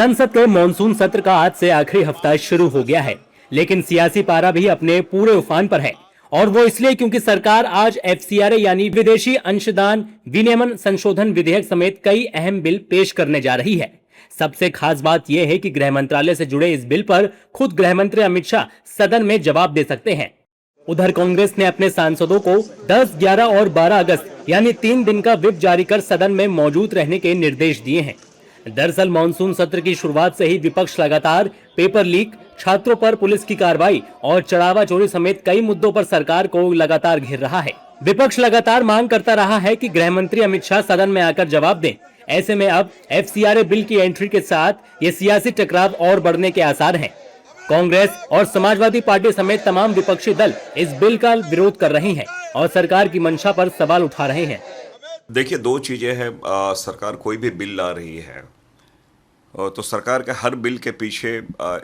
संसद के मॉनसून सत्र का आज से आखिरी हफ्ता शुरू हो गया है, लेकिन सियासी पारा भी अपने पूरे उफान पर है। और वो इसलिए क्योंकि सरकार आज FCRA यानी विदेशी अंशदान विनियमन संशोधन विधेयक समेत कई अहम बिल पेश करने जा रही है। सबसे खास बात यह है कि गृह मंत्रालय से जुड़े इस बिल पर खुद गृह मंत्री अमित शाह सदन में जवाब दे सकते हैं। उधर कांग्रेस ने अपने सांसदों को 10, 11 और 12 अगस्त यानी 3 दिन का व्हिप जारी कर सदन में मौजूद रहने के निर्देश दिए हैं। दरअसल मॉनसून सत्र की शुरुआत से ही विपक्ष लगातार पेपर लीक, छात्रों पर पुलिस की कार्रवाई और चढ़ावा चोरी समेत कई मुद्दों पर सरकार को लगातार घेर रहा है। विपक्ष लगातार मांग करता रहा है कि गृह मंत्री अमित शाह सदन में आकर जवाब दें। ऐसे में अब FCRA बिल की एंट्री के साथ ये सियासी टकराव और बढ़ने के आसार हैं। कांग्रेस और समाजवादी पार्टी समेत तमाम विपक्षी दल इस बिल का विरोध कर रहे हैं और सरकार की मंशा पर सवाल उठा रहे हैं। देखिए, दो चीज़ें हैं। सरकार कोई भी बिल ला रही है तो सरकार के हर बिल के पीछे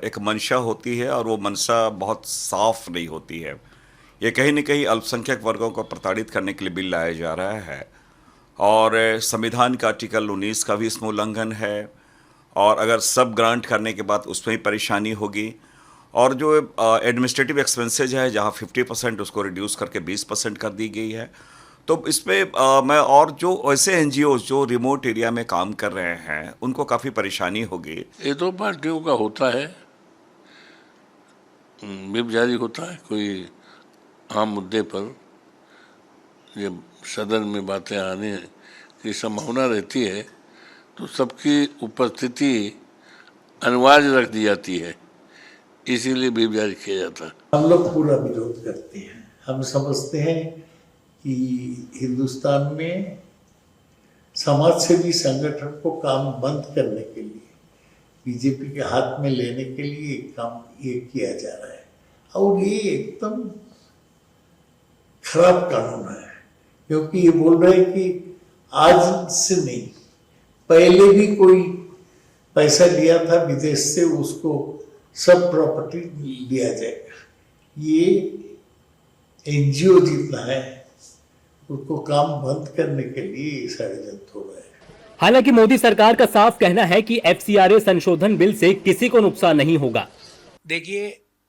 एक मंशा होती है और वो मंशा बहुत साफ नहीं होती है। ये कहीं न कहीं अल्पसंख्यक वर्गों को प्रताड़ित करने के लिए बिल लाया जा रहा है और संविधान का आर्टिकल 19 का भी इसमें उल्लंघन है। और अगर सब ग्रांट करने के बाद उसमें ही परेशानी होगी और जो एडमिनिस्ट्रेटिव एक्सपेंसेज है जहाँ 50% उसको रिड्यूस करके 20% कर दी गई है। तो इसमें मैं और जो ऐसे NGOs जो रिमोट एरिया में काम कर रहे हैं उनको काफ़ी परेशानी होगी। ये तो पार्टियों का होता है, व्हिप जारी होता है कोई आम मुद्दे पर, जब सदन में बातें आने की संभावना रहती है तो सबकी उपस्थिति अनिवार्य रख दी जाती है, इसीलिए व्हिप जारी किया जाता है। हम लोग पूरा विरोध करते हैं। हम समझते हैं कि हिंदुस्तान में समाजसेवी संगठन को काम बंद करने के लिए, बीजेपी के हाथ में लेने के लिए काम ये किया जा रहा है और ये एकदम खराब कानून है, क्योंकि ये बोल रहे हैं कि आज से नहीं, पहले भी कोई पैसा लिया था विदेश से उसको सब प्रॉपर्टी दिया जाएगा। ये NGO जितना है उसको काम बंद करने के लिए षड्यंत्र हो रहा है। हालांकि मोदी सरकार का साफ कहना है कि FCRA संशोधन बिल से किसी को नुकसान नहीं होगा। देखिए,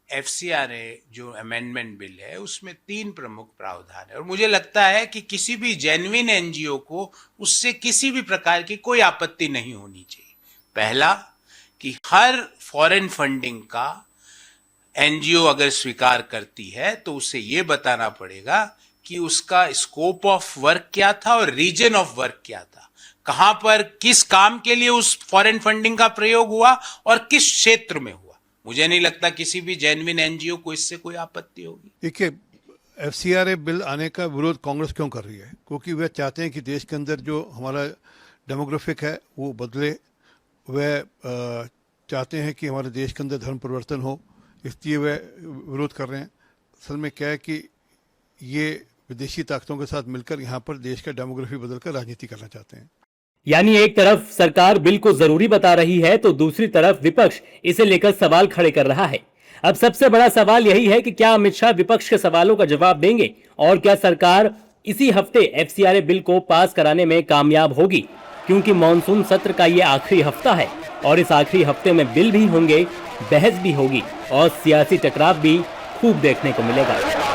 FCRA जो अमेंडमेंट बिल है उसमें 3 प्रमुख प्रावधान है और मुझे लगता है कि किसी भी जेन्युइन NGO को उससे किसी भी प्रकार की कोई आपत्ति नहीं होनी चाहिए। पहला कि हर फॉरेन फंडिंग का NGO अगर स्वीकार करती है तो उसे ये बताना पड़ेगा कि उसका स्कोप ऑफ वर्क क्या था और रीजन ऑफ वर्क क्या था, कहां पर किस काम के लिए उस फॉरेन फंडिंग का प्रयोग हुआ और किस क्षेत्र में हुआ। मुझे नहीं लगता किसी भी जेन्युइन NGO को इससे कोई आपत्ति होगी। देखिए, FCRA बिल आने का विरोध कांग्रेस क्यों कर रही है? क्योंकि वे चाहते हैं कि देश के अंदर जो हमारा डेमोग्राफिक है वो बदले। वे चाहते हैं कि हमारे देश के अंदर धर्म परिवर्तन हो, इसलिए वे विरोध कर रहे हैं। असल में क्या है कि ये विदेशी ताकतों के साथ मिलकर यहाँ पर देश का डेमोग्राफी बदलकर राजनीति करना चाहते हैं। यानी एक तरफ सरकार बिल को जरूरी बता रही है तो दूसरी तरफ विपक्ष इसे लेकर सवाल खड़े कर रहा है। अब सबसे बड़ा सवाल यही है कि क्या अमित शाह विपक्ष के सवालों का जवाब देंगे और क्या सरकार इसी हफ्ते FCRA बिल को पास कराने में कामयाब होगी, क्योंकि मॉनसून सत्र का ये आखिरी हफ्ता है और इस आखिरी हफ्ते में बिल भी होंगे, बहस भी होगी और सियासी टकराव भी खूब देखने को मिलेगा।